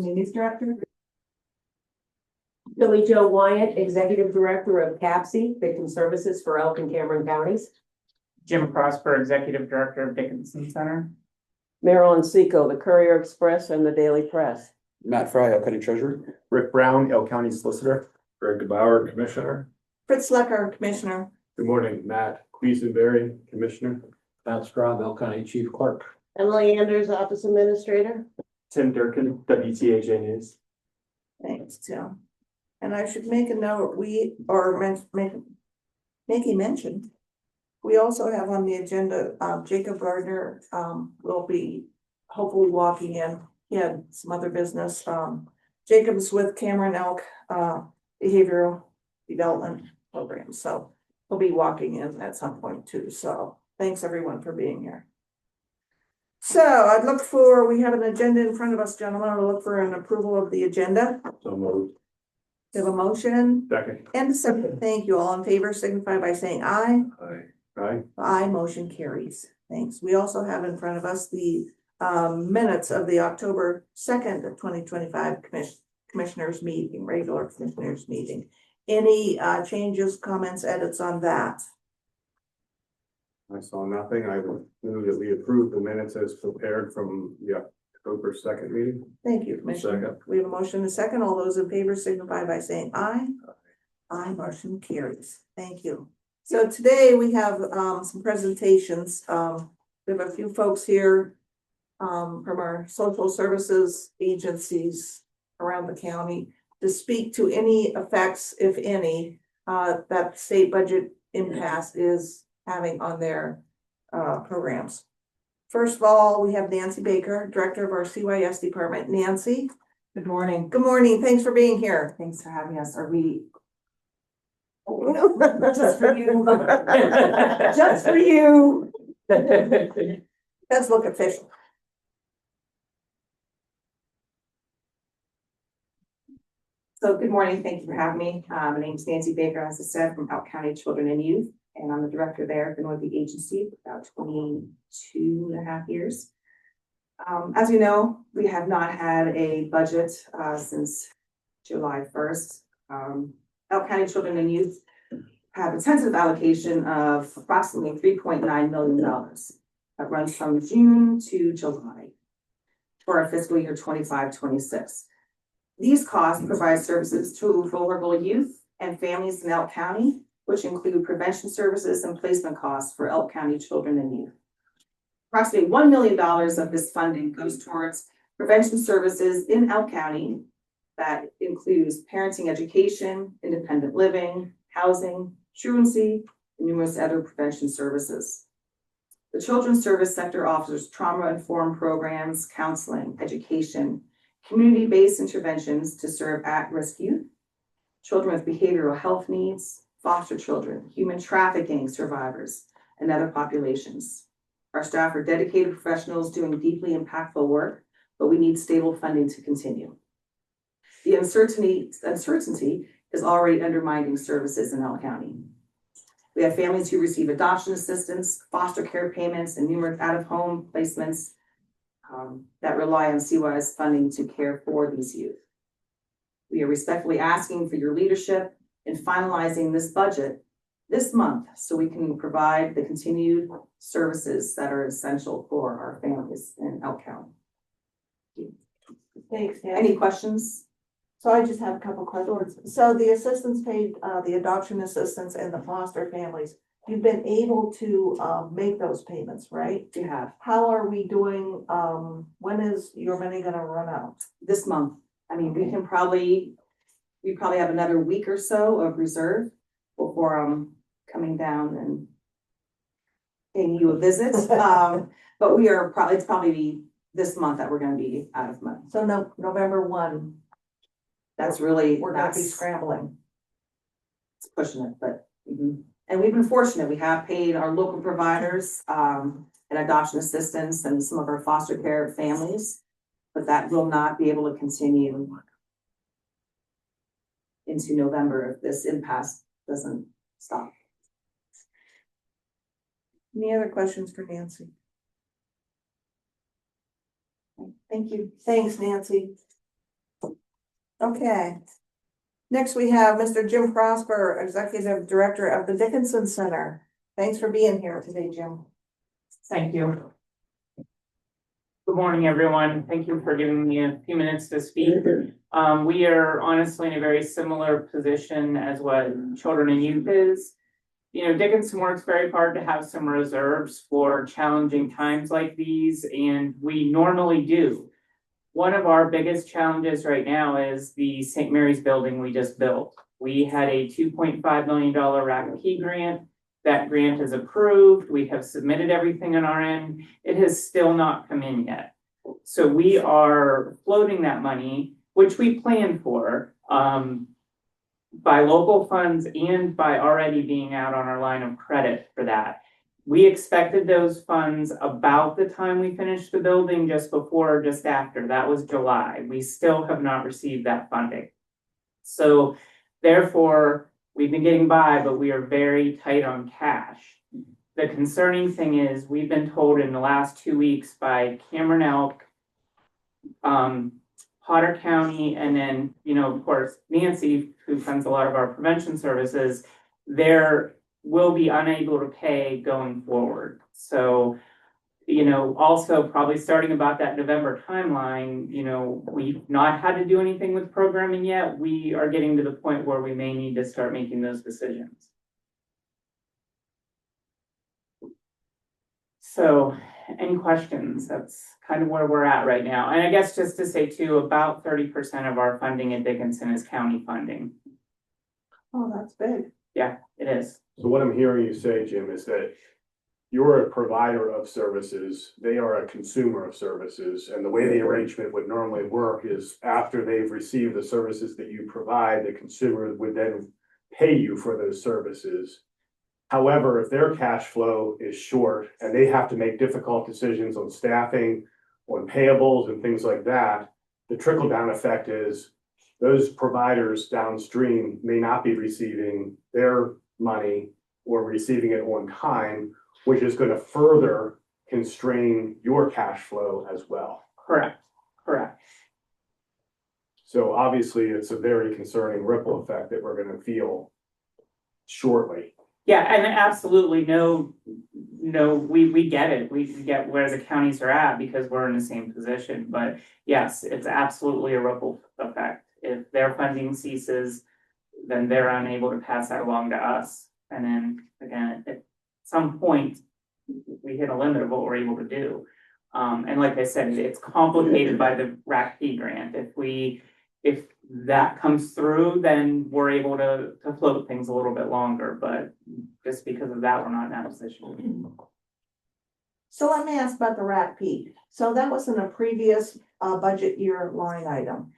Communities Director. Billy Joe Wyatt, Executive Director of CAPSI, Victim Services for Elk and Cameron Counties. Jim Prosper, Executive Director of Dickinson Center. Marilyn Seco, the Courier Express and the Daily Press. Matt Fry, Elk County Treasurer. Rick Brown, Elk County Solicitor. Greg DeBauer, Commissioner. Fritz Lecker, Commissioner. Good morning, Matt Quisenberry, Commissioner. Matt Straub, Elk County Chief Clerk. Emily Anders, Office Administrator. Tim Durkin, WTAJ News. Thanks, Tim. And I should make a note, we are making mention. We also have on the agenda, Jacob Gardner, will be hopefully walking in. He had some other business. Jacob's with Cameron Elk, Behavioral Development Program, so he'll be walking in at some point too. So thanks everyone for being here. So I'd look for, we have an agenda in front of us, gentlemen. I'll look for an approval of the agenda. So moved. We have a motion Second. and a second. Thank you. All in favor signify by saying aye. Aye. Aye. Aye, motion carries. Thanks. We also have in front of us the minutes of the October 2nd of 2025 commissioners meeting, regular commissioners meeting. Any changes, comments, edits on that? I saw nothing. I would move that we approve the minutes as prepared from the October 2nd meeting. Thank you, Commissioner. Second. We have a motion and a second. All those in favor signify by saying aye. Aye, motion carries. Thank you. So today we have some presentations. We have a few folks here from our social services agencies around the county to speak to any effects, if any, that state budget impasse is having on their programs. First of all, we have Nancy Baker, Director of our CYS department. Nancy. Good morning. Good morning. Thanks for being here. Thanks for having us. Are we? Just for you. Just for you. Let's look official. So good morning. Thank you for having me. My name is Nancy Baker, as I said, from Elk County Children and Youth, and I'm the director there. I've been with the agency for about 22.5 years. As you know, we have not had a budget since July 1st. Elk County Children and Youth have a tentative allocation of approximately $3.9 million that runs from June to July for our fiscal year 25-26. These costs provide services to vulnerable youth and families in Elk County, which include prevention services and placement costs for Elk County children and youth. Approximately $1 million of this funding goes towards prevention services in Elk County that includes parenting education, independent living, housing, truancy, and numerous other prevention services. The Children's Service Sector offers trauma-informed programs, counseling, education, community-based interventions to serve at-risk youth, children with behavioral health needs, foster children, human trafficking survivors, and other populations. Our staff are dedicated professionals doing deeply impactful work, but we need stable funding to continue. The uncertainty is already undermining services in Elk County. We have families who receive adoption assistance, foster care payments, and numerous out-of-home placements that rely on CYS funding to care for these youth. We are respectfully asking for your leadership in finalizing this budget this month so we can provide the continued services that are essential for our families in Elk County. Thanks, Nancy. Any questions? So I just have a couple questions. So the assistance paid, the adoption assistance and the foster families, you've been able to make those payments, right? We have How are we doing? When is your money gonna run out? this month. I mean, we probably have another week or so of reserve before I'm coming down and paying you a visit. But it's probably this month that we're gonna be out of money. So no, November 1, That's really, we're gonna be that's scrambling. it's pushing it, but, and we've been fortunate. We have paid our local providers, and adoption assistance and some of our foster care families, but that will not be able to continue into November if this impasse doesn't stop. Any other questions for Nancy? Thank you. Thanks, Nancy. Okay. Next, we have Mr. Jim Prosper, Executive Director of the Dickinson Center. Thanks for being here today, Jim. Thank you. Good morning, everyone. Thank you for giving me a few minutes to speak. We are honestly in a very similar position as what children and youth is. You know, Dickinson works very hard to have some reserves for challenging times like these, and we normally do. One of our biggest challenges right now is the St. Mary's building we just built. We had a $2.5 million RACP grant. That grant is approved. We have submitted everything on our end. It has still not come in yet. So we are floating that money, which we planned for, by local funds and by already being out on our line of credit for that. We expected those funds about the time we finished the building, just before or just after. That was July. We still have not received that funding. So therefore, we've been getting by, but we are very tight on cash. The concerning thing is we've been told in the last 2 weeks by Cameron Elk, Potter County, and then, you know, of course, Nancy, who funds a lot of our prevention services, there will be unable to pay going forward. So, you know, also probably starting about that November timeline, you know, we've not had to do anything with programming yet. We are getting to the point where we may need to start making those decisions. So, any questions? That's kind of where we're at right now. And I guess just to say too, about 30% of our funding at Dickinson is county funding. Oh, that's big. Yeah, it is. So what I'm hearing you say, Jim, is that you're a provider of services, they are a consumer of services, and the way the arrangement would normally work is after they've received the services that you provide, the consumer would then pay you for those services. However, if their cash flow is short and they have to make difficult decisions on staffing, on payables and things like that, the trickle down effect is those providers downstream may not be receiving their money or receiving it on time, which is going to further constrain your cash flow as well. Correct, correct. So obviously, it's a very concerning ripple effect that we're going to feel shortly. Yeah, and absolutely we get it. We get where the counties are at because we're in the same position. But yes, it's absolutely a ripple effect. If their funding ceases, then they're unable to pass that along to us. And then again, at some point, we hit a limit of what we're able to do. And like I said, it's complicated by the RACP grant. If that comes through, then we're able to float things a little bit longer, but just because of that, we're not in that position. So let me ask about the RACP. So that was in a previous budget year line item.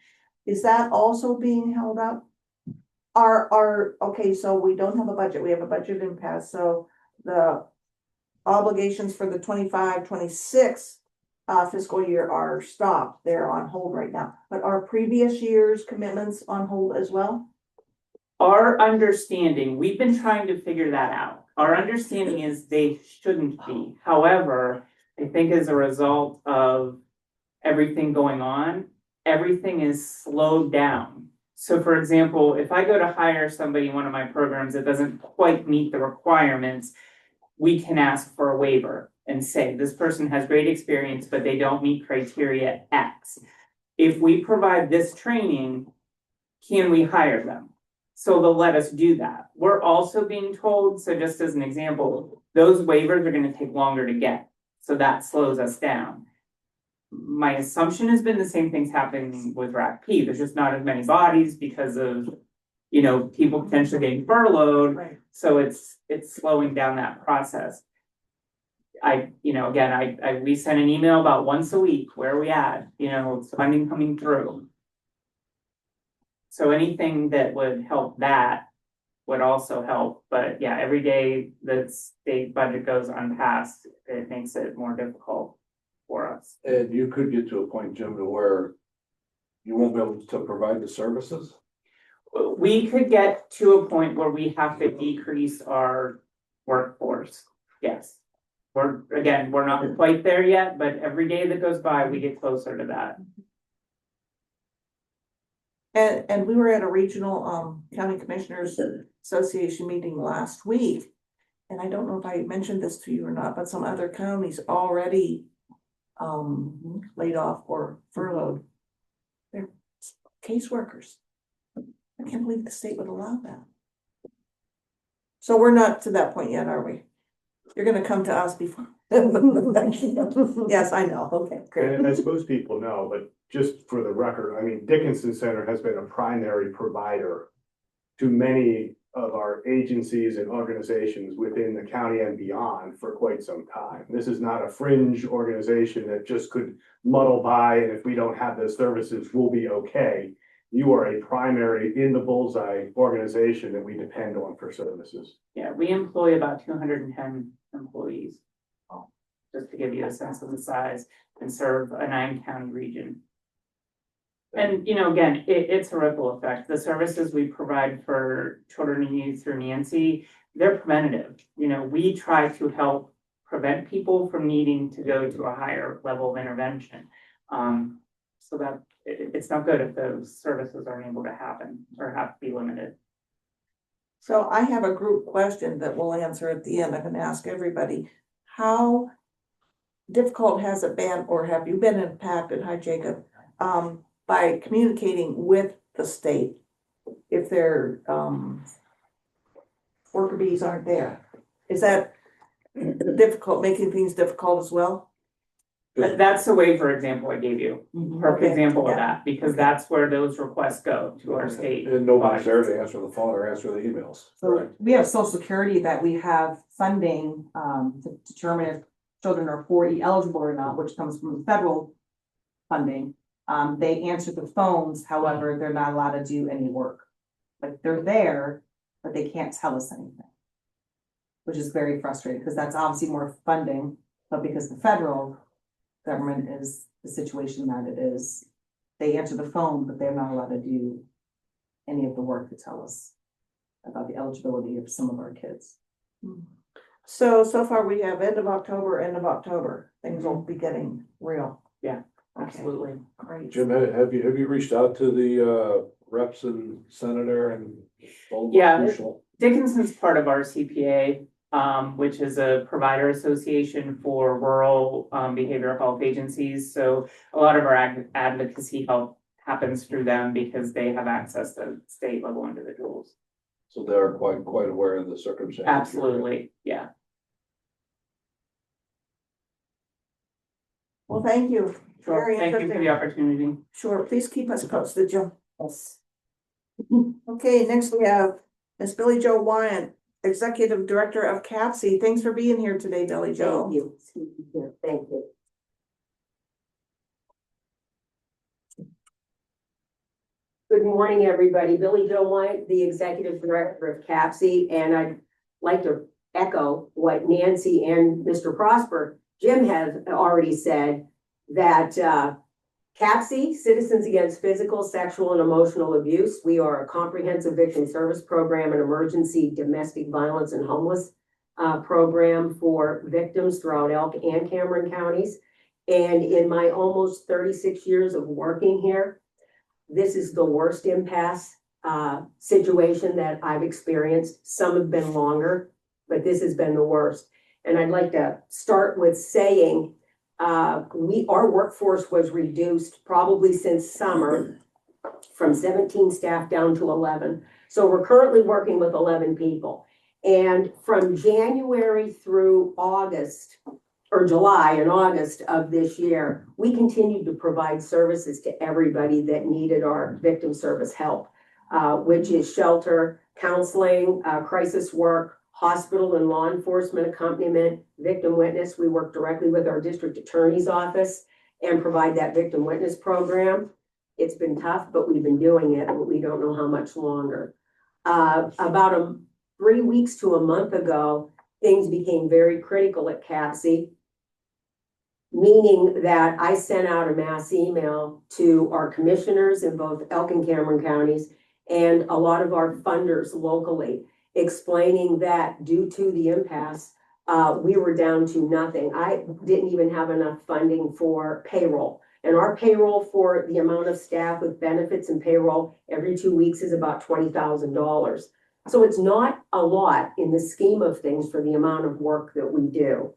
Is that also being held up? Okay, so we don't have a budget. We have a budget impasse. So the obligations for the 25-26 fiscal year are stopped. They're on hold right now. But are previous year's commitments on hold as well? Our understanding, we've been trying to figure that out. Our understanding is they shouldn't be. However, I think as a result of everything going on, everything is slowed down. So for example, if I go to hire somebody in one of my programs that doesn't quite meet the requirements, we can ask for a waiver and say, this person has great experience, but they don't meet criteria X. If we provide this training, can we hire them? So they'll let us do that. We're also being told, so just as an example, those waivers are going to take longer to get. So that slows us down. My assumption has been the same thing's happening with RACP. There's just not as many bodies because of, you know, people potentially getting furloughed. Right. So it's slowing down that process. We send an email about once a week. Where are we at? You know, is funding coming through? So anything that would help that would also help. But yeah, every day the state budget goes unpassed, it makes it more difficult for us. And you could get to a point, Jim, to where you won't be able to provide the services? We could get to a point where we have to decrease our workforce. Yes. We're not quite there yet, but every day that goes by, we get closer to that. And we were at a regional, county commissioners association meeting last week. And I don't know if I mentioned this to you or not, but some other counties already, laid off or furloughed their caseworkers. I can't believe the state would allow that. So we're not to that point yet, are we? You're gonna come to us before. Yes, I know, okay, great. And as most people know, but just for the record, I mean, Dickinson Center has been a primary provider to many of our agencies and organizations within the county and beyond for quite some time. This is not a fringe organization that just could muddle by, and if we don't have the services, we'll be okay. You are a primary in the bullseye organization that we depend on for services. Yeah, we employ about 210 employees. Just to give you a sense of the size, and serve a 9-county region. And, you know, again, it's a ripple effect. The services we provide for children and youth through Nancy, they're preventative. You know, we try to help prevent people from needing to go to a higher level of intervention. So that it's not good if those services aren't able to happen or have to be limited. So I have a group question that we'll answer at the end. I'm gonna ask everybody, how difficult has it been, or have you been impacted, hi Jacob, by communicating with the state if their worker bees aren't there? Is that difficult, making things difficult as well? That's the waiver example I gave you, perfect Okay, example of yeah. that, because that's where those requests go to our state. And nobody's there to answer the phone or answer the emails. So we have social security that we have funding, to determine if children are 4E eligible or not, which comes from the federal funding. They answer the phones, however, they're not allowed to do any work. Like they're there, but they can't tell us anything. Which is very frustrating, because that's obviously more funding, but because the federal government is the situation that it is, they answer the phone, but they're not allowed to do any of the work to tell us about the eligibility of some of our kids. So far we have end of October, things will be getting real. Yeah, Okay, absolutely. great. Jim, have you reached out to the reps and senator and? Yeah. Dickinson's part of our CPA, which is a provider association for rural behavioral health agencies. So a lot of our advocacy help happens through them because they have access to state level individuals. So they're quite aware of the circumstances. Absolutely, yeah. Well, thank you. Sure. Very Thank you for interesting. the opportunity. Sure, please keep us posted, Jill. Yes. Okay, next we have Miss Billy Jo Wyant, Executive Director of CAPSI. Thanks for being here today, Billy Jo. Thank you. Thank you. Good morning, everybody. Billy Jo Wyant, the Executive Director of CAPSI, and I'd like to echo what Nancy and Mr. Prosper, Jim has already said, that CAPSI, Citizens Against Physical, Sexual, and Emotional Abuse, we are a comprehensive victim service program and emergency domestic violence and homeless program for victims throughout Elk and Cameron counties. And in my almost 36 years of working here, this is the worst impasse situation that I've experienced. Some have been longer, but this has been the worst. And I'd like to start with saying our workforce was reduced probably since summer from 17 staff down to 11. So we're currently working with 11 people. And from January through August, or July and August of this year, we continued to provide services to everybody that needed our victim service help, which is shelter, counseling, crisis work, hospital and law enforcement accompaniment, victim witness. We work directly with our district attorney's office and provide that victim witness program. It's been tough, but we've been doing it, but we don't know how much longer. About 3 weeks to a month ago, things became very critical at CAPSI, meaning that I sent out a mass email to our commissioners in both Elk and Cameron counties and a lot of our funders locally, explaining that due to the impasse, we were down to nothing. I didn't even have enough funding for payroll. And our payroll for the amount of staff with benefits and payroll every 2 weeks is about $20,000. So it's not a lot in the scheme of things for the amount of work that we do.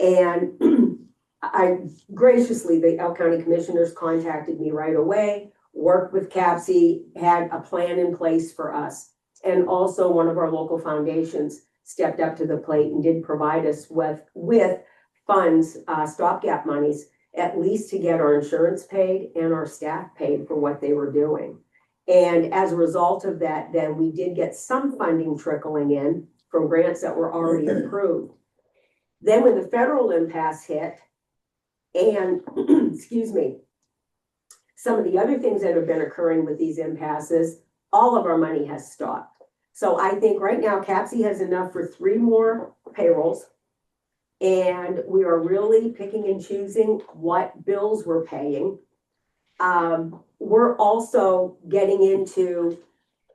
And I graciously, the Elk County Commissioners contacted me right away, worked with CAPSI, had a plan in place for us. And also one of our local foundations stepped up to the plate and did provide us with funds, stopgap monies, at least to get our insurance paid and our staff paid for what they were doing. And as a result of that, then we did get some funding trickling in from grants that were already approved. Then when the federal impasse hit, and excuse me, some of the other things that have been occurring with these impasses, all of our money has stopped. So I think right now CAPSI has enough for 3 more payrolls. And we are really picking and choosing what bills we're paying. We're also getting into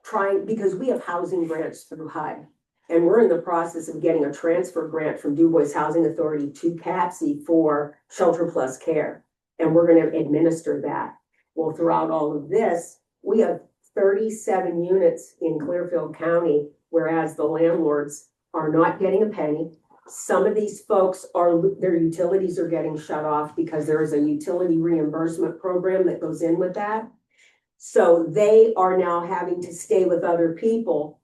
trying, because we have housing grants through HUD. And we're in the process of getting a transfer grant from Du Bois Housing Authority to CAPSI for Shelter Plus Care. And we're going to administer that. Well, throughout all of this, we have 37 units in Clearfield County, whereas the landlords are not getting a penny. Some of these folks their utilities are getting shut off because there is a utility reimbursement program that goes in with that. So they are now having to stay with other people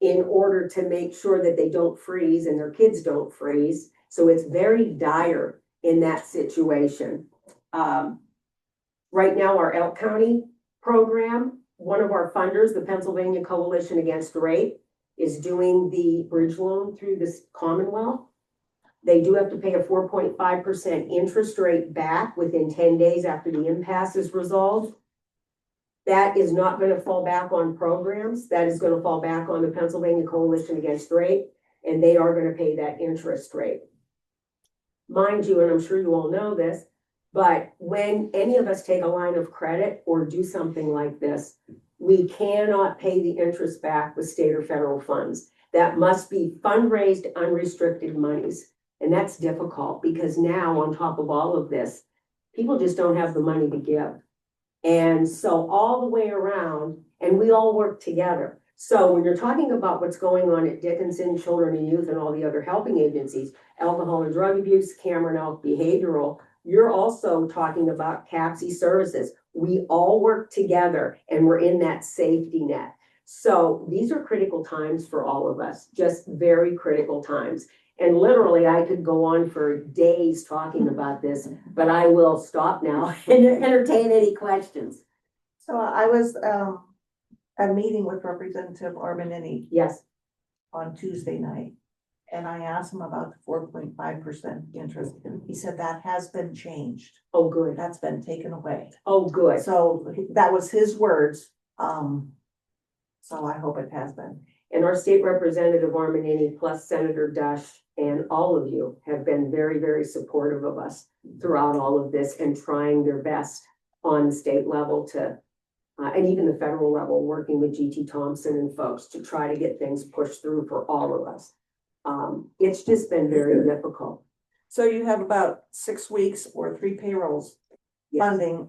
in order to make sure that they don't freeze and their kids don't freeze. So it's very dire in that situation. Right now, our Elk County program, one of our funders, the Pennsylvania Coalition Against Rape, is doing the bridge loan through this Commonwealth. They do have to pay a 4.5% interest rate back within 10 days after the impasse is resolved. That is not going to fall back on programs. That is going to fall back on the Pennsylvania Coalition Against Rape, and they are going to pay that interest rate. Mind you, and I'm sure you all know this, but when any of us take a line of credit or do something like this, we cannot pay the interest back with state or federal funds. That must be fundraised, unrestricted monies. And that's difficult because now, on top of all of this, people just don't have the money to give. And so all the way around, and we all work together. So when you're talking about what's going on at Dickinson, Children and Youth, and all the other helping agencies, alcohol and drug abuse, Cameron Elk Behavioral, you're also talking about CAPSI services. We all work together and we're in that safety net. So these are critical times for all of us, just very critical times. And literally, I could go on for days talking about this, but I will stop now and entertain any questions. So I was at a meeting with Representative Armanini Yes. on Tuesday night. And I asked him about the 4.5% interest. He said that has been changed. Oh, good. That's been taken away. Oh, good. So that was his words. So I hope it has been. And our state representative Armanini plus Senator Dush and all of you have been very, very supportive of us throughout all of this and trying their best on the state level to, and even the federal level, working with GT Thompson and folks to try to get things pushed through for all of us. It's just been very difficult. So you have about 6 weeks or 3 payrolls funding,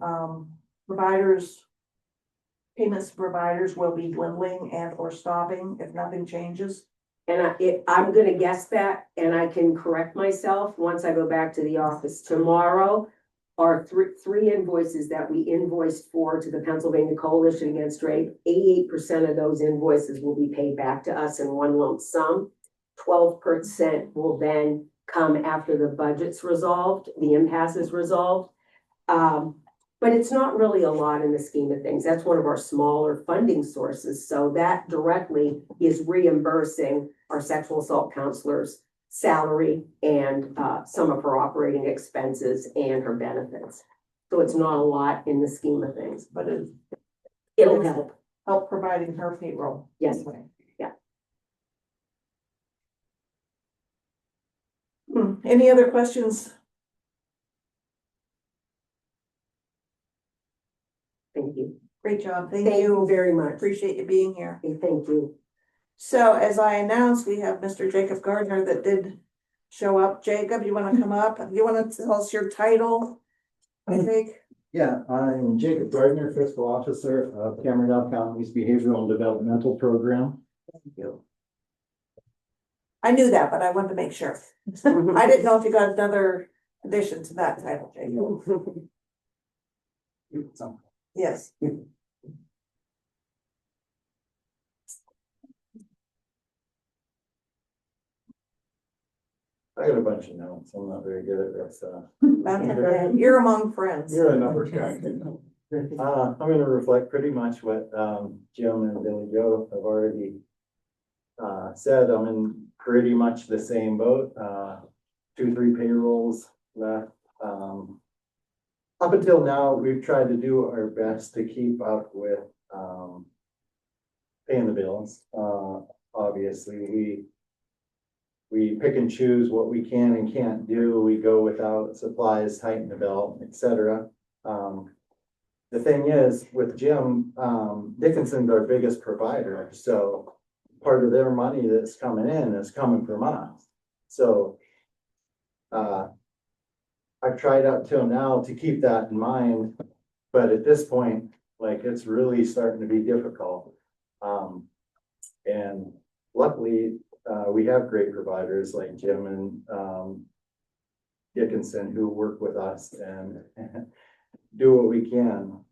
payments to providers will be dwindling and or stopping if nothing changes. And I'm gonna guess that, and I can correct myself once I go back to the office tomorrow. Our three invoices that we invoiced for to the Pennsylvania Coalition Against Rape, 88% of those invoices will be paid back to us in one lump sum. 12% will then come after the budget's resolved, the impasse is resolved. But it's not really a lot in the scheme of things. That's one of our smaller funding sources. So that directly is reimbursing our sexual assault counselors' salary and some of her operating expenses and her benefits. So it's not a lot in the scheme of things, But it'll help. providing her payroll. Yes. Anyway. Yeah. Any other questions? Thank you. Great job. Thank you very much. Appreciate you being here. Okay, thank you. So as I announced, we have Mr. Jacob Gardner that did show up. Jacob, you want to come up? You want to tell us your title? I think. Yeah, I'm Jacob Gardner, Fiscal Officer of Cameron County's Behavioral and Developmental Program. Thank you. I knew that, but I wanted to make sure. I didn't know if you got another addition to that title, Jacob. Yes. I got a bunch of notes. I'm not very good at this. That's okay. You're among friends. You're a numbers guy. I'm gonna reflect pretty much what, Jim and Billy Joe have already said. I'm in pretty much the same boat, 2, 3 payrolls left. Up until now, we've tried to do our best to keep up with, paying the bills. Obviously, we pick and choose what we can and can't do. We go without supplies, tighten the belt, etc. The thing is, with Jim, Dickinson's our biggest provider, so part of their money that's coming in is coming from us. So, I've tried up till now to keep that in mind, but at this point, like, it's really starting to be difficult. And luckily, we have great providers like Jim and, Dickinson who work with us and do what we can.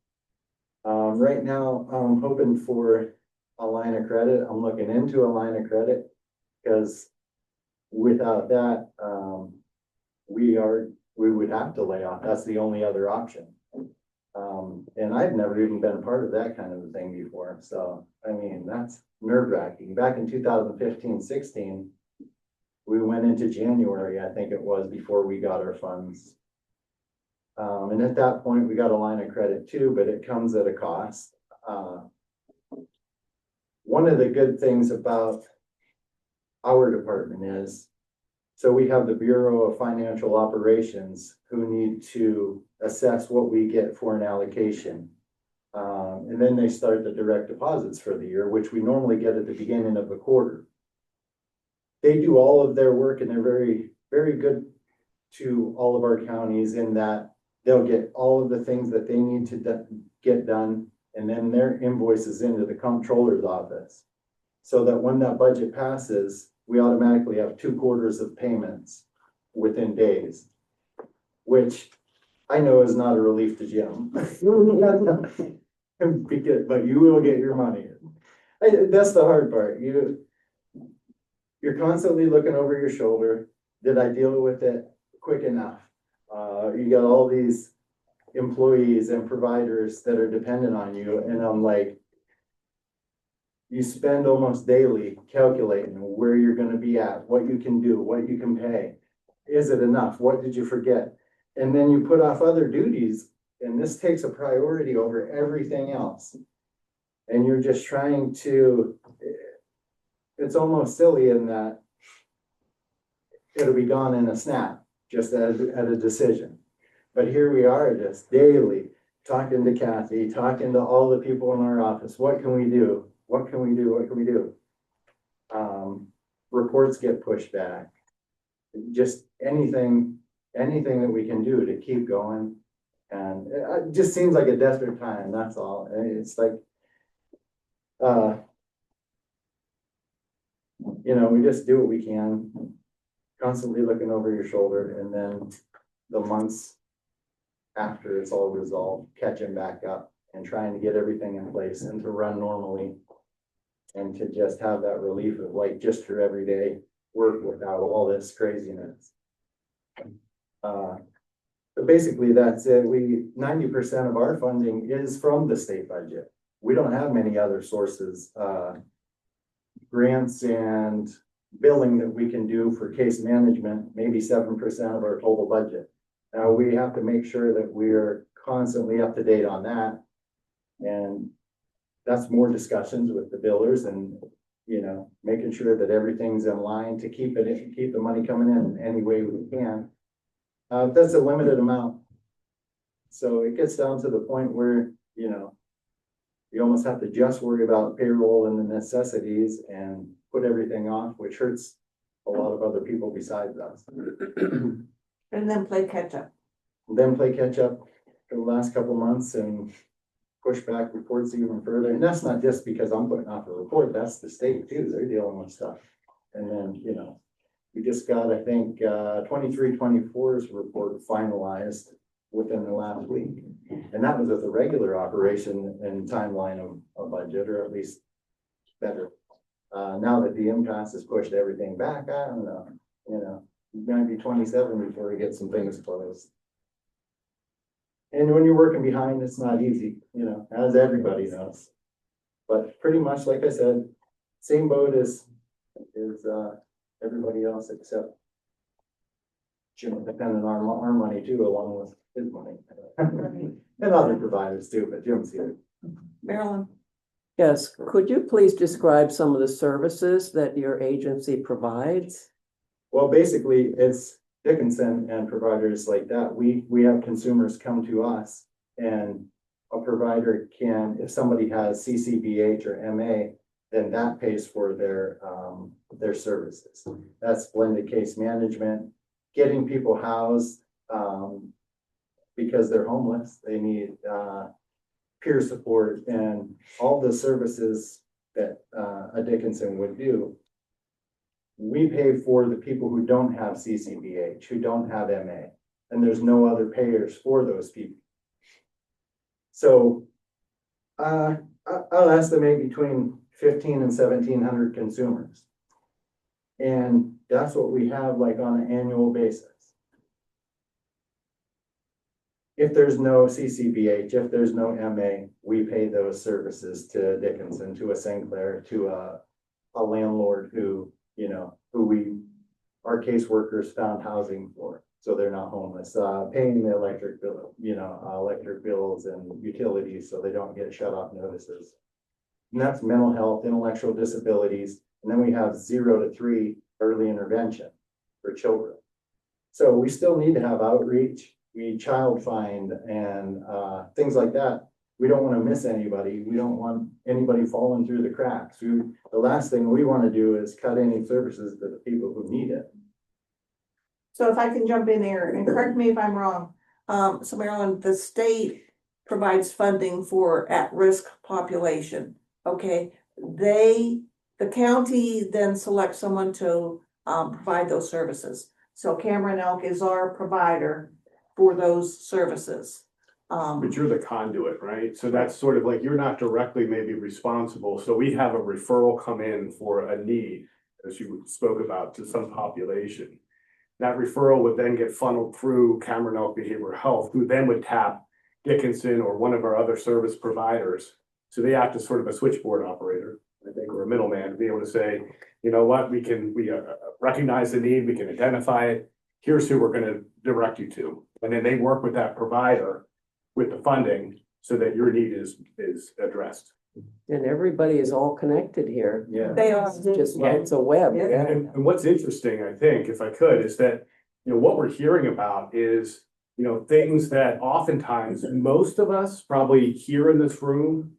Right now, I'm hoping for a line of credit. I'm looking into a line of credit because without that, we would have to lay off. That's the only other option. And I've never even been a part of that kind of a thing before. So, I mean, that's nerve-wracking. Back in 2015-16, we went into January, I think it was, before we got our funds. And at that point, we got a line of credit too, but it comes at a cost. One of the good things about our department is, so we have the Bureau of Financial Operations who need to assess what we get for an allocation. And then they start the direct deposits for the year, which we normally get at the beginning of the quarter. They do all of their work and they're very, very good to all of our counties in that they'll get all of the things that they need to get done, and then their invoices into the comptroller's office. So that when that budget passes, we automatically have 2 quarters of payments within days, which I know is not a relief to Jim. But you will get your money. That's the hard part. You're constantly looking over your shoulder. Did I deal with it quick enough? You got all these employees and providers that are dependent on you, and I'm like, you spend almost daily calculating where you're gonna be at, what you can do, what you can pay. Is it enough? What did you forget? And then you put off other duties, and this takes a priority over everything else. And you're just trying to, it's almost silly in that it'll be gone in a snap, just at a decision. But here we are just daily talking to Kathy, talking to all the people in our office. What can we do? What can we do? What can we do? Reports get pushed back. Just anything that we can do to keep going. And it just seems like a desperate time, that's all. It's like, we just do what we can, constantly looking over your shoulder, and then the months after it's all resolved, catching back up and trying to get everything in place and to run normally and to just have that relief of like just your everyday work without all this craziness. But basically that's it. 90% of our funding is from the state budget. We don't have many other sources, grants and billing that we can do for case management, maybe 7% of our total budget. Now we have to make sure that we're constantly up to date on that. And that's more discussions with the billers and, making sure that everything's in line to keep the money coming in any way we can. That's a limited amount. So it gets down to the point where, you almost have to just worry about payroll and the necessities and put everything off, which hurts a lot of other people besides us. And then play catch up. Then play catch up. for the last couple of months and push back reports even further. And that's not just because I'm putting off a report, that's the state too. They're dealing with stuff. And then, you know, we just got, I think, 23-24's report finalized within the last week. And that was with a regular operation and timeline of a budget, or at least better. Now that the impasse has pushed everything back, I don't know, you know, it's gonna be 27 before we get some things closed. And when you're working behind, it's not easy, you know, as everybody knows. But pretty much, like I said, same boat as everybody else except Jim depending on our money too, along with his money. And other providers too, but Jim's here. Marilyn, Yes, could you please describe some of the services that your agency provides? Well, basically, it's Dickinson and providers like that. We have consumers come to us and a provider can, if somebody has CCBH or MA, then that pays for their services. That's blended case management, getting people housed, because they're homeless, they need, peer support and all the services that, a Dickinson would do. We pay for the people who don't have CCBH, who don't have MA, and there's no other payers for those people. So, I'll estimate between 1,500 and 1,700 consumers. And that's what we have like on an annual basis. If there's no CCBH, if there's no MA, we pay those services to Dickinson, to a Sinclair, to a landlord who, you know, our caseworkers found housing for, so they're not homeless, paying the electric bill, you know, electric bills and utilities, so they don't get shut off notices. And that's mental health, intellectual disabilities, and then we have 0 to 3 early intervention for children. So we still need to have outreach, we child find and things like that. We don't want to miss anybody. We don't want anybody falling through the cracks. The last thing we want to do is cut any services to the people who need it. so if I can jump in there and correct me if I'm wrong. So Marilyn, the state provides funding for at-risk population, okay? The county then selects someone to provide those services. So Cameron Elk is our provider for those services. But you're the conduit, right? So that's sort of like, you're not directly maybe responsible. So we have a referral come in for a need, as you spoke about, to some population. That referral would then get funneled through Cameron Elk Behavioral Health, who then would tap Dickinson or one of our other service providers. So they act as sort of a switchboard operator, I think, or a middleman to be able to say, you know what, we recognize the need, we can identify it. Here's who we're going to direct you to. And then they work with that provider with the funding so that your need is addressed. And everybody is all connected here. Yeah. They are. It's just, it's a web. And what's interesting, I think, if I could, is that, you know, what we're hearing about is, you know, things that oftentimes most of us probably here in this room,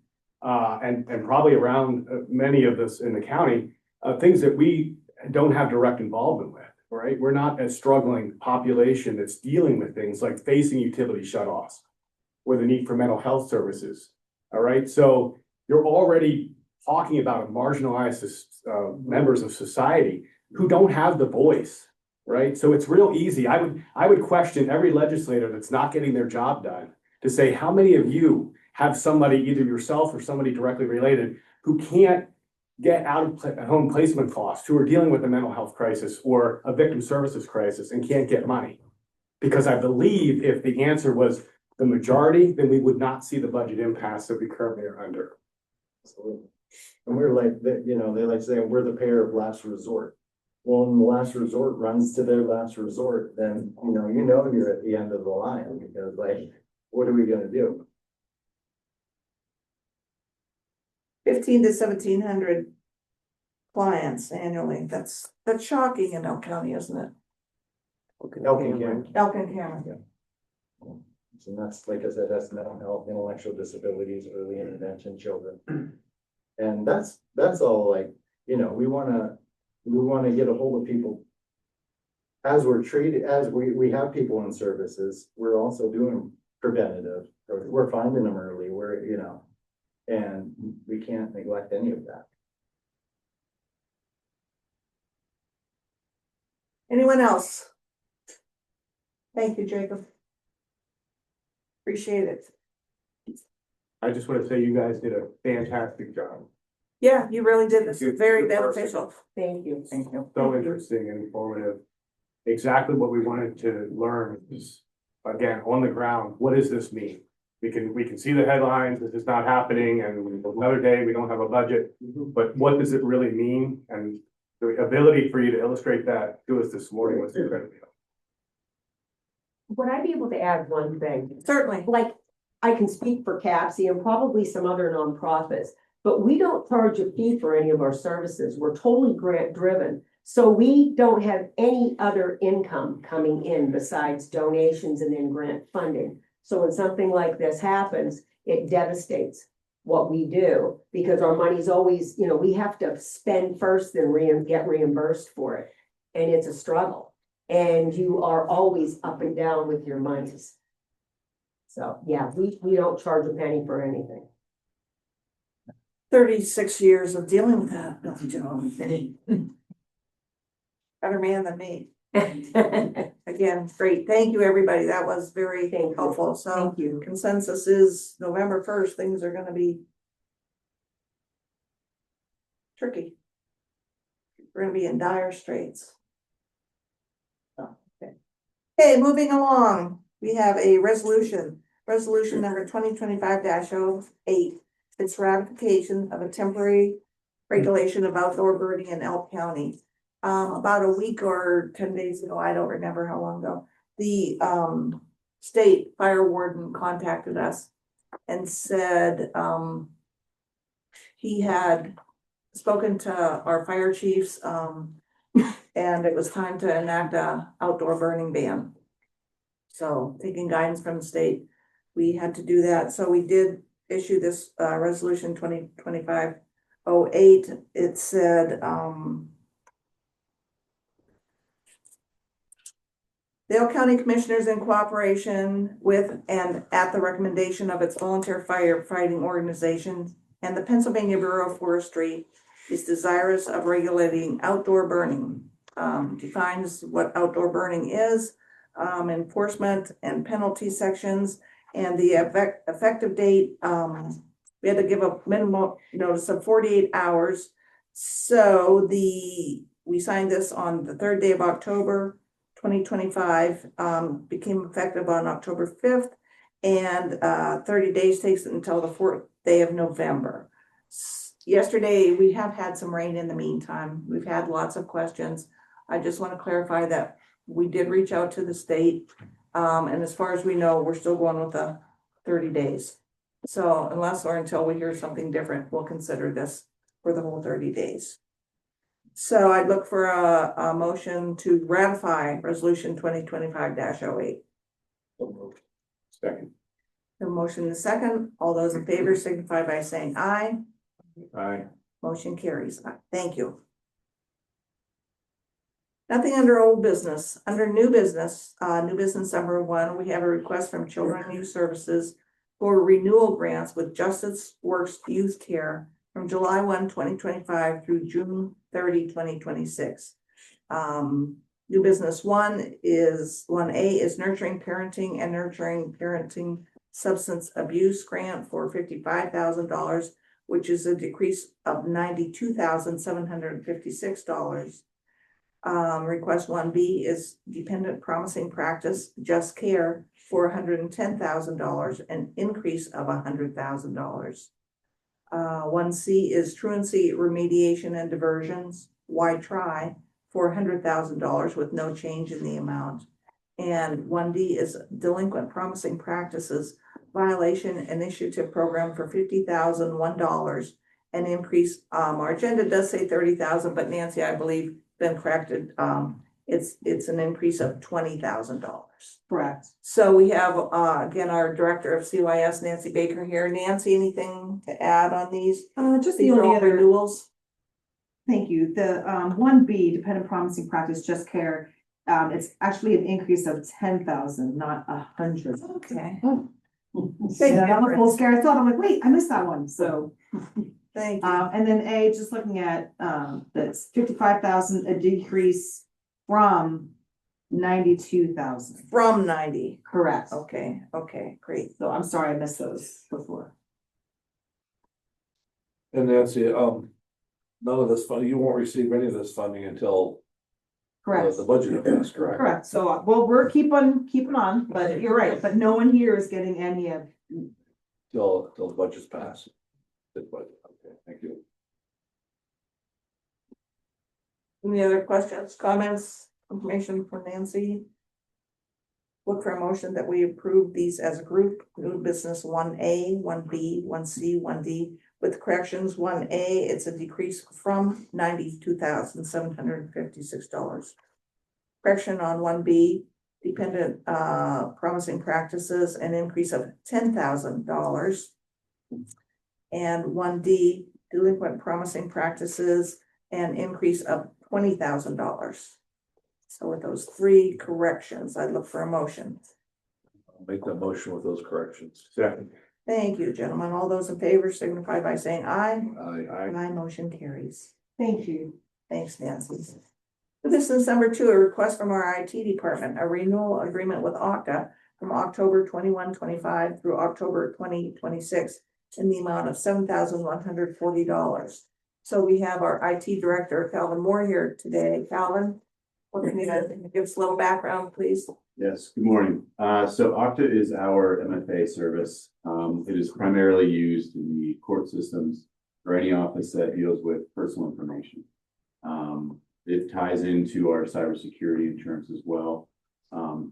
and probably around many of us in the county, things that we don't have direct involvement with, right? We're not a struggling population that's dealing with things like facing utility shutoffs or the need for mental health services, all right? So you're already talking about marginalized members of society who don't have the voice, right? So it's real easy. I would question every legislator that's not getting their job done to say, how many of you have somebody, either yourself or somebody directly related, who can't get out of home placement costs, who are dealing with a mental health crisis or a victim services crisis and can't get money? Because I believe if the answer was the majority, then we would not see the budget impasse that we currently are under. Absolutely. And we're like, you know, they like saying we're the payer of last resort. Well, when the last resort runs to their last resort, then, you know you're at the end of the line, because like, what are we gonna do? 1,500 to 1,700 clients annually. That's shocking in Elk County, isn't it? Elk and Cameron. Elk and Cameron. And that's, like I said, that's mental health, intellectual disabilities, early intervention, children. And that's all like, you know, we wanna get a hold of people. As we're treated, as we have people in services, we're also doing preventative, we're finding them early, we're, you know, and we can't neglect any of that. Anyone else? Thank you, Jacob. Appreciate it. I just want to say you guys did a fantastic job. Yeah, you really did. This Good- is very good person. beneficial. Thank you. Thank you. So interesting and informative. Exactly what we wanted to learn is, again, on the ground, what does this mean? We can see the headlines, this is not happening, and another day, we don't have a budget. But what does it really mean? And the ability for you to illustrate that to us this morning was incredible. Would I be able to add one thing? Certainly. Like, I can speak for CAPSI and probably some other nonprofits, but we don't charge a fee for any of our services. We're totally grant driven. So we don't have any other income coming in besides donations and then grant funding. So when something like this happens, it devastates what we do because our money's always, you know, we have to spend first, then get reimbursed for it. And it's a struggle. And you are always up and down with your monies. So, yeah, we don't charge a penny for anything. 36 years of dealing with that, Billy Joe. Better man than me. Again, great. Thank you, everybody. That was very helpful. So Thank you. consensus is November 1st, things are gonna be tricky. We're gonna be in dire straits. Okay, moving along, we have a resolution number 2025-08. It's ratification of a temporary regulation of outdoor birding in Elk County. About a week or 10 days ago, I don't remember how long ago, the state fire warden contacted us and said he had spoken to our fire chiefs and it was time to enact a outdoor burning ban. So taking guidance from the state, we had to do that. So we did issue this resolution 2025-08. It said the Elk County Commissioners, in cooperation with and at the recommendation of its volunteer firefighting organization and the Pennsylvania Bureau of Forestry, is desirous of regulating outdoor burning. Defines what outdoor burning is, enforcement and penalty sections, and the effective date. We had to give a minimum notice of 48 hours. So we signed this on the 3rd day of October 2025, became effective on October 5th, and 30 days takes it until the 4th day of November. Yesterday, we have had some rain in the meantime. We've had lots of questions. I just want to clarify that we did reach out to the state. And as far as we know, we're still going with the 30 days. So unless or until we hear something different, we'll consider this for the whole 30 days. So I'd look for a motion to ratify resolution 2025-08. Second. The motion is second. All those in favor signify by saying aye. Aye. Motion carries. Thank you. Nothing under old business. Under new business number 1, we have a request from Children and Youth Services for renewal grants with Justice Works Youth Care from July 1, 2025 through June 30, 2026. New business 1A is Nurturing Parenting and Nurturing Parenting Substance Abuse Grant for $55,000, which is a decrease of $92,756. Request 1B is Dependent Promising Practice Just Care for $110,000, an increase of $100,000. 1C is Truancy Remediation and Diversions, Why Try, for $100,000 with no change in the amount. And 1D is Delinquent Promising Practices Violation Initiative Program for $50,001, an increase. Our agenda does say 30,000, but Nancy, I believe, been corrected. It's an increase of $20,000. Correct. So we have again our director of CYS, Nancy Baker, here. Nancy, anything to add on these? Just These the are only all other, renewals. thank you. The 1B, Dependent Promising Practice Just Care, It's actually an increase of 10,000, not 100. Okay. And I got a full scare. I thought, I'm like, wait, I missed that one, so. Thank you. And then A, just looking at, that's 55,000, a decrease from 92,000. From 90. Correct. Okay, great. So I'm sorry I missed those before. And Nancy, none of this funding, you won't receive any of this funding until Correct. the budget is correct? Correct. So, well, we're keeping on, but you're right, but no one here is getting any of, Till the budget's passed. The budget, okay, thank you. Any other questions, comments, information for Nancy? Look for a motion that we approve these as a group, new business 1A, 1B, 1C, 1D. With corrections, 1A, it's a decrease from $92,756. Correction on 1B, dependent promising practices, an increase of $10,000. And 1D, delinquent promising practices, an increase of $20,000. So with those three corrections, I'd look for a motion. I'll make that motion with those corrections. Second. Thank you, gentlemen. All those in favor signify by saying aye. Aye. My motion carries. thank you. Thanks, Nancy. Business number 2, a request from our IT department, a renewal agreement with Okta from October 21-25 through October 2026 in the amount of $7,140. So we have our IT director, Calvin Moore, here today. Calvin, what can you give us a little background, please? Yes, good morning. So Okta is our MFA service. It is primarily used in the court systems or any office that deals with personal information. It ties into our cybersecurity insurance as well.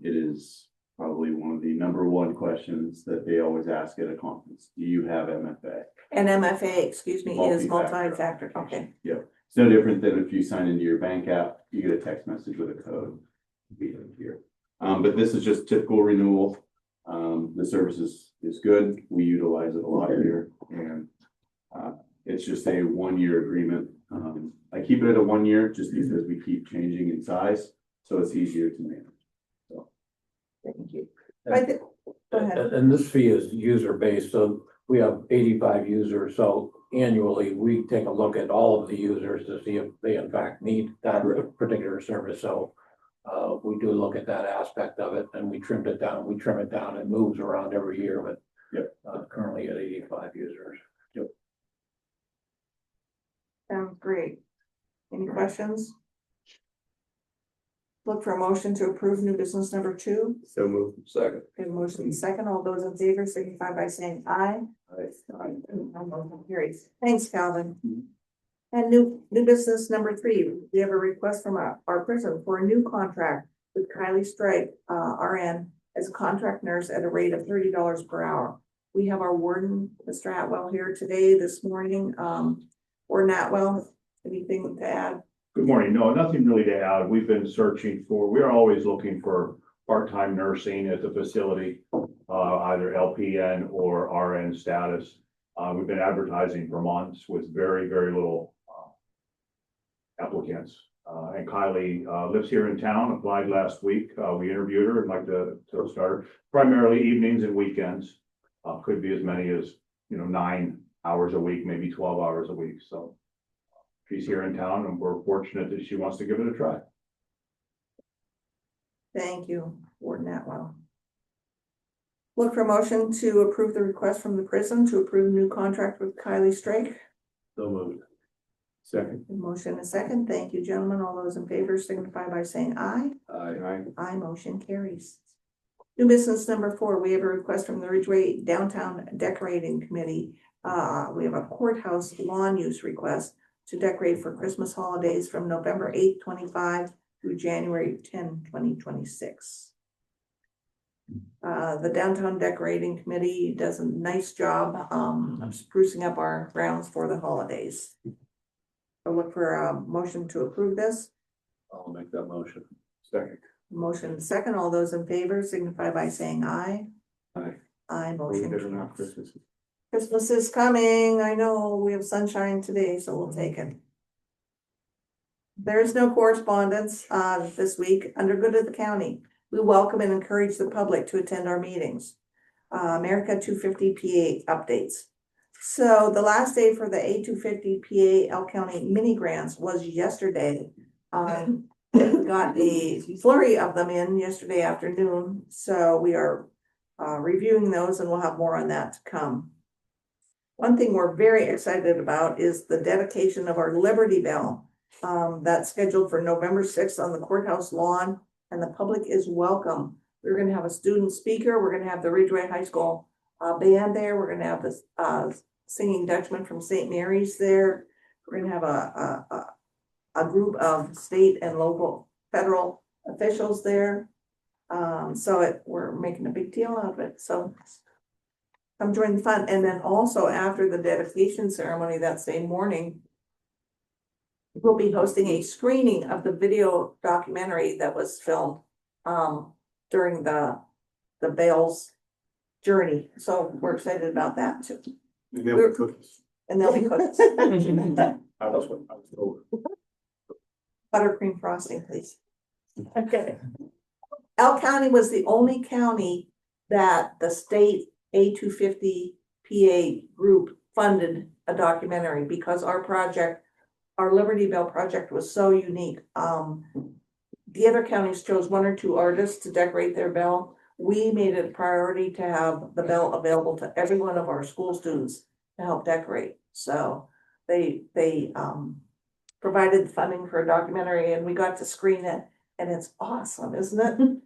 It is probably one of the number one questions that they always ask at a conference. Do you have MFA? And MFA, excuse me, is Multi-factor multi-factor. Okay. Yeah, it's no different than if you sign into your bank app, you get a text message with a code. Here. But this is just typical renewal. The service is good. We utilize it a lot here, and it's just a 1-year agreement. I keep it at a 1 year just because we keep changing in size, so it's easier to manage. So, Thank you. Go ahead. And this fee is user-based, so we have 85 users, so annually, we take a look at all of the users to see if they in fact need that particular service, so we do look at that aspect of it, and we trim it down, it moves around every year, but currently at 85 users. Sounds great. Any questions? Look for a motion to approve new business number 2. So moved. Second. Okay, motion second. All those in favor signify by saying aye. Aye. Motion carries. Thanks, Calvin. And new business number 3, we have a request from our prison for a new contract with Kylie Strike, RN, as a contract nurse at a rate of $30 per hour. We have our warden, Mr. Atwell, here today, this morning. Warden Atwell, anything to add? Good morning. No, nothing really to add. We've been searching we are always looking for part-time nursing at the facility, either LPN or RN status. We've been advertising for months with very, very little applicants. And Kylie lives here in town, applied last week. We interviewed her and like to start primarily evenings and weekends. Could be as many as, 9 hours a week, maybe 12 hours a week. So she's here in town and we're fortunate that she wants to give it a try. Thank you, Warden Atwell. Look for a motion to approve the request from the prison to approve new contract with Kylie Strike. So moved. Second. Motion and second. Thank you, gentlemen. All those in favor signify by saying aye. Aye. Aye, motion carries. New business number 4, we have a request from the Ridgeway Downtown Decorating Committee. We have a courthouse lawn use request to decorate for Christmas holidays from November 8, 25 through January 10, 2026. The Downtown Decorating Committee does a nice job of sprucing up our grounds for the holidays. I'll look for a motion to approve this. I'll make that motion. Second. Motion second. All those in favor signify by saying aye. Aye. Aye, motion Believe it or not, carries. Christmas. Christmas is coming. I know we have sunshine today, so we'll take it. There is no correspondence this week under good of the county. We welcome and encourage the public to attend our meetings. America 250 PA updates. So the last day for the A250 PA L County mini grants was yesterday. We got a flurry of them in yesterday afternoon, so we are reviewing those and we'll have more on that to come. One thing we're very excited about is the dedication of our Liberty Bell. That's scheduled for November 6th on the courthouse lawn, and the public is welcome. We're gonna have a student speaker. We're gonna have the Ridgeway High School band there. We're gonna have the singing Dutchman from St. Mary's there. We're gonna have a group of state and local federal officials there. We're making a big deal out of it. So come join the fun. And then also after the dedication ceremony that same morning, we'll be hosting a screening of the video documentary that was filmed during the Bell's journey. So we're excited about that too. And there were cookies. And there'll be cookies. I was told. Buttercream frosting, please. Okay. L County was the only county that the state A250 PA group funded a documentary because our Liberty Bell project was so unique. The other counties chose one or two artists to decorate their bell. We made it a priority to have the bell available to every one of our school students to help decorate. So they provided the funding for a documentary and we got to screen it, and it's awesome, isn't it?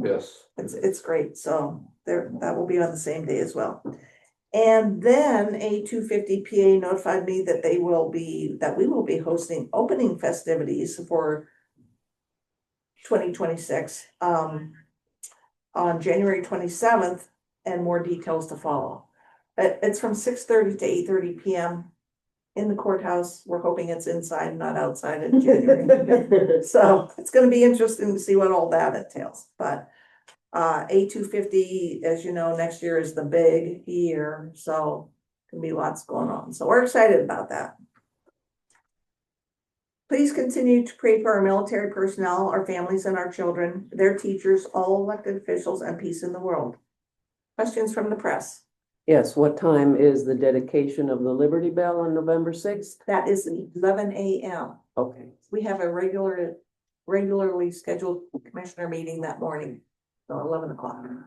Yes. It's great. So that will be on the same day as well. And then A250 PA notified me that we will be hosting opening festivities for 2026 on January 27th, and more details to follow. It's from 6:30 to 8:30 p.m. in the courthouse. We're hoping it's inside, not outside in January. So it's going to be interesting to see what all that entails. But A250, as you know, next year is the big year, so can be lots going on. So we're excited about that. Please continue to pray for our military personnel, our families and our children, their teachers, all elected officials, and peace in the world. Questions from the press? Yes, what time is the dedication of the Liberty Bell on November 6th? That is 11 a.m. Okay. We have a regularly scheduled commissioner meeting that morning, so 11 o'clock. And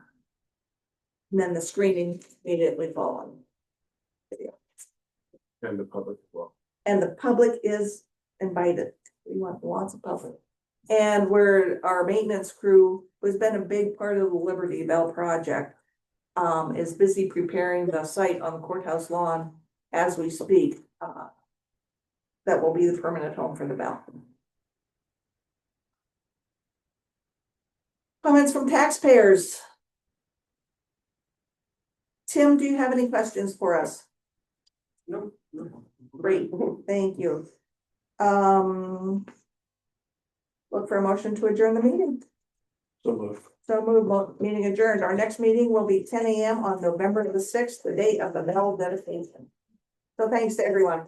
then the screening immediately following. And the public as well. And the public is invited. We want lots of public. And our maintenance crew, who's been a big part of the Liberty Bell project, is busy preparing the site on the courthouse lawn as we speak. That will be the permanent home for the bell. Comments from taxpayers. Tim, do you have any questions for us? No. Great, thank you. Look for a motion to adjourn the meeting. So moved. So moved, meeting adjourned. Our next meeting will be 10 a.m. on November the 6th, the date of the bell dedication. So thanks to everyone.